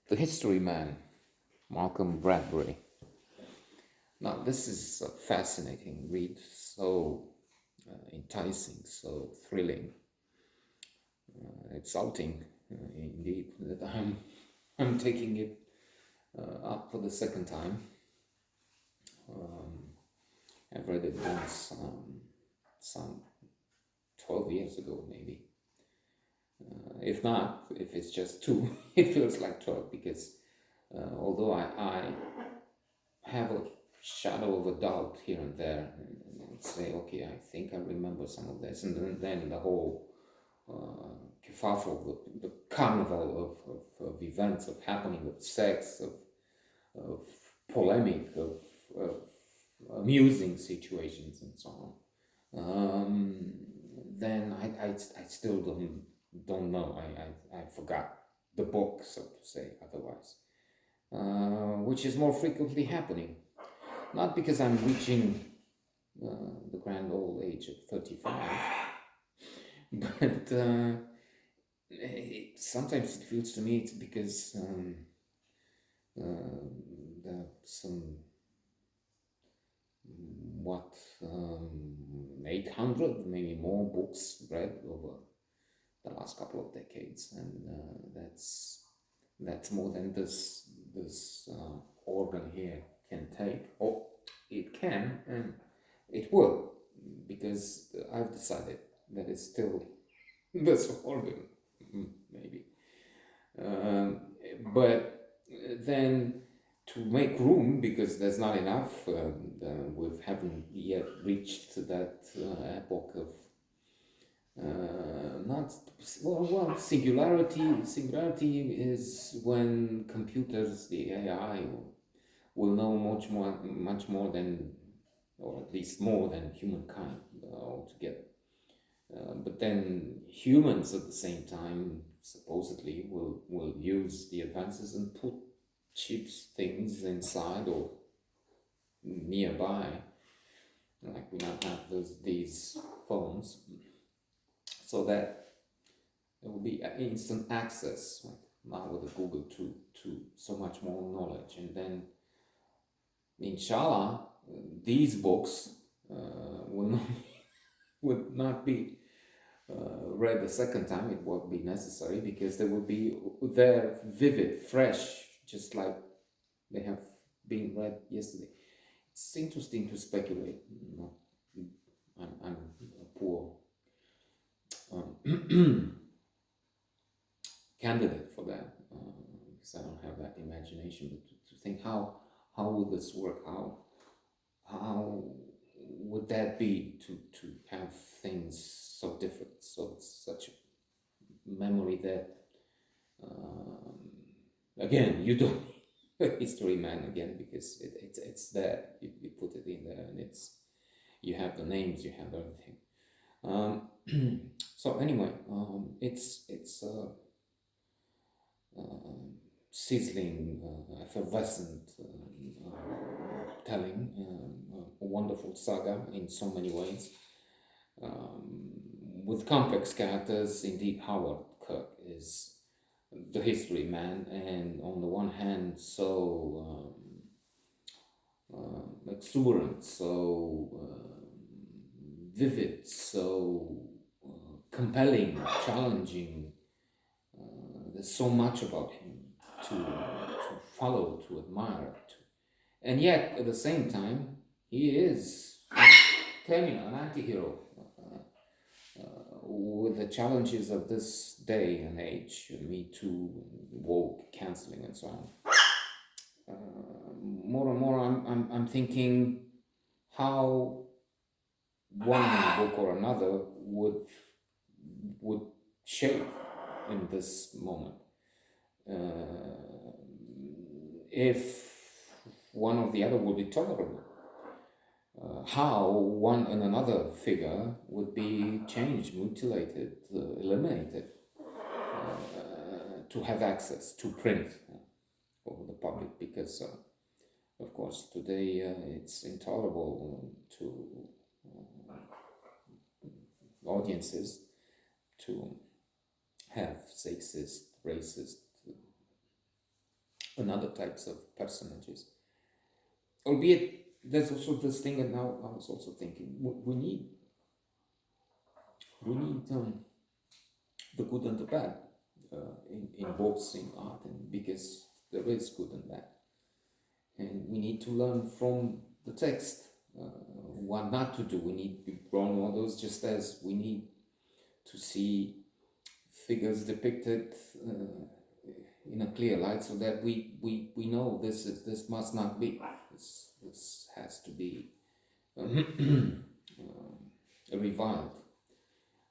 The History Man, Malcolm Bradbury. Now, this is a fascinating read, so enticing, so thrilling, exalting, indeed, that I'm taking it up for the second time. I've read it once, some 12 years ago, maybe. If not, if it's just two, it feels like 12 because although I have a shadow of a doubt here and there and say, okay, I think I remember some of this, and then the whole kerfuffle, the carnival of events, of happening, of sex, of polemic, of amusing situations, and so on. Then I still don't know. I forgot the book, so to say. Otherwise, which is more frequently happening. Not because I'm reaching the grand old age of 35, but sometimes it feels to me it's because there are some, what, 800, maybe more books read over the last couple of decades, and that's more than this organ here can take. Oh, it can, and it will, because I've decided that it's still this organ, maybe. But then to make room, because there's not enough, we haven't yet reached that epoch of not well, singularity is when computers, the AI, will know much more than, or at least more than humankind altogether. But then humans at the same time supposedly will use the advances and put chips things inside or nearby, like we now have these phones, so that there will be instant access, like now with the Google, to so much more knowledge. And then inshallah these books will not would not be read a second time. It won't be necessary because they will be there, vivid, fresh, just like they have been read yesterday. It's interesting to speculate. I'm a poor candidate for that, because I don't have that imagination. But to think how would this work? How would that be to have things so different? So it's such a memory that again, you don't history man again, because it's there. You put it in there, and you have the names, you have everything. So anyway, it's sizzling, effervescent telling, a wonderful saga in so many ways, with complex characters. Indeed, Howard Kirk is the history man, and on the one hand, so exuberant, so vivid, so compelling, challenging. There's so much about him to follow, to admire, and yet at the same time, he is an anti-hero, with the challenges of this day and age, Me Too, woke, canceling, and so on. More and more, I'm thinking how one book or another would shape in this moment. If one or the other would be tolerable, how one and another figure would be changed, mutilated, eliminated, to have access to print for the public, because of course today it's intolerable to audiences to have sexist, racist, and other types of personages. Albeit, there's also this thing, and now I was also thinking, we need the good and the bad in both in art, and because there is good and bad, and we need to learn from the text what not to do. We need role models, just as we need to see figures depicted in a clear light, so that we know this must not be. This has to be reviled.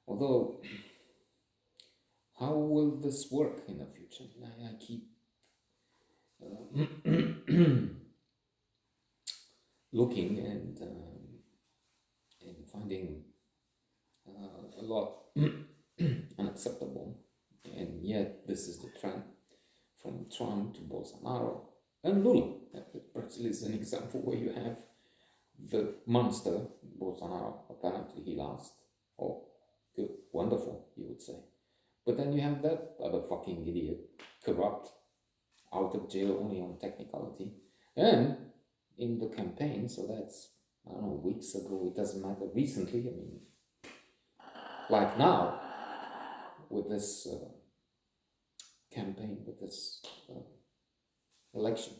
Although, how will this work in the future? I keep looking and finding a lot unacceptable, and yet this is the trend from Trump to Bolsonaro and Lula. Brazil is an example where you have the monster Bolsonaro. Apparently he lost. Oh, good, wonderful, you would say. But then you have that other fucking idiot, corrupt, out of jail only on technicality, and in the campaign. So that's, I don't know, weeks ago. It doesn't matter. Recently, I mean, like now, with this campaign, with this election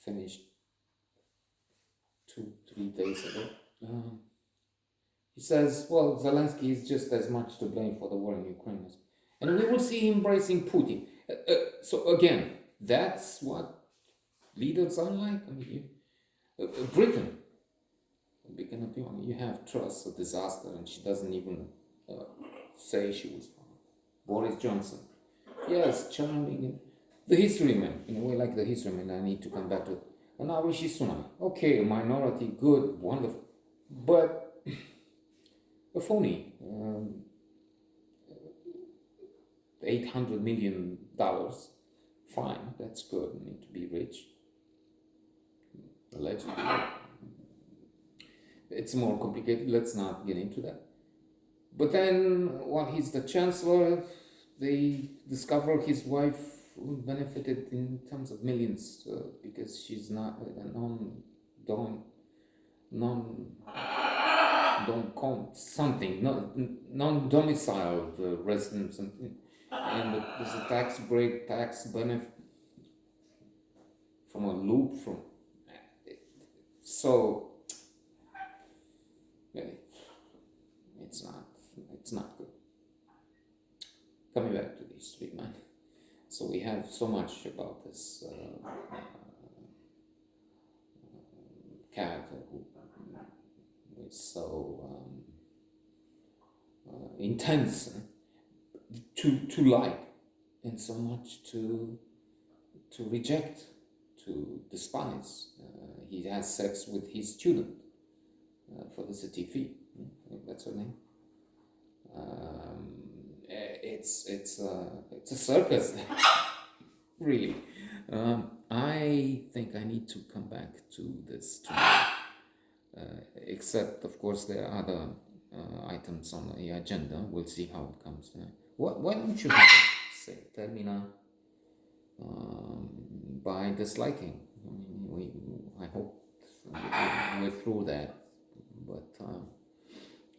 finished 2-3 days ago. He says, well, Zelensky is just as much to blame for the war in Ukraine. And we will see him embracing Putin. So again, that's what leaders are like. I mean, Britain, you have Truss, a disaster, and she doesn't even say she was wrong. Boris Johnson, yes, charming. The history man, in a way like the history man, I need to come back to it. And now Rishi Sunak, okay, a minority, good, wonderful, but a phony. $800 million, fine, that's good. I need to be rich, allegedly. It's more complicated. Let's not get into that. But then, while he's the chancellor, they discover his wife benefited in terms of millions because she's not a non-domiciled resident, and there's a tax benefit from a loop from. So it's not good. Coming back to the history, man. So we have so much about this character who is so intense to like, and so much to reject, to despise. He has sex with his student for the city fee. I think that's her name. It's a circus, really. I think I need to come back to this tomorrow. Except, of course, there are other items on the agenda. We'll see how it comes. Why don't you have it? Say, termina by disliking. I mean, I hope we're through that, but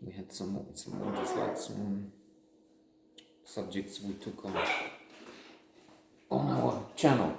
we had some more dislikes on subjects we took on our channel.